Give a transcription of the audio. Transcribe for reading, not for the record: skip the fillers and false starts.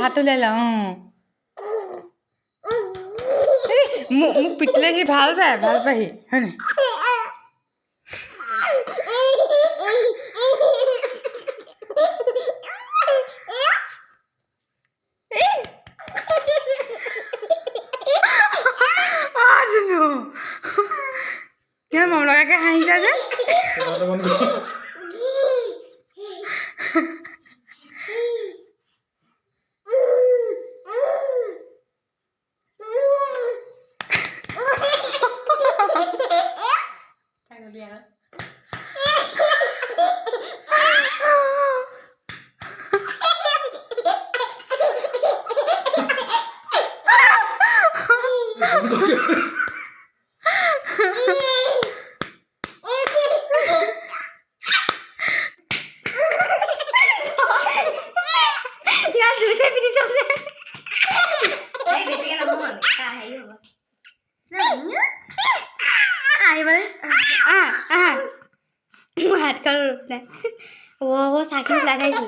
হাত উলিয়াই ল মোক পিটিলে সি ভাল পায় সি হয় নাই ইমান মৰম লগাকে হাঁহিছা যে হাত কাৰো ৰূপ নাই চাকি লাগাইছো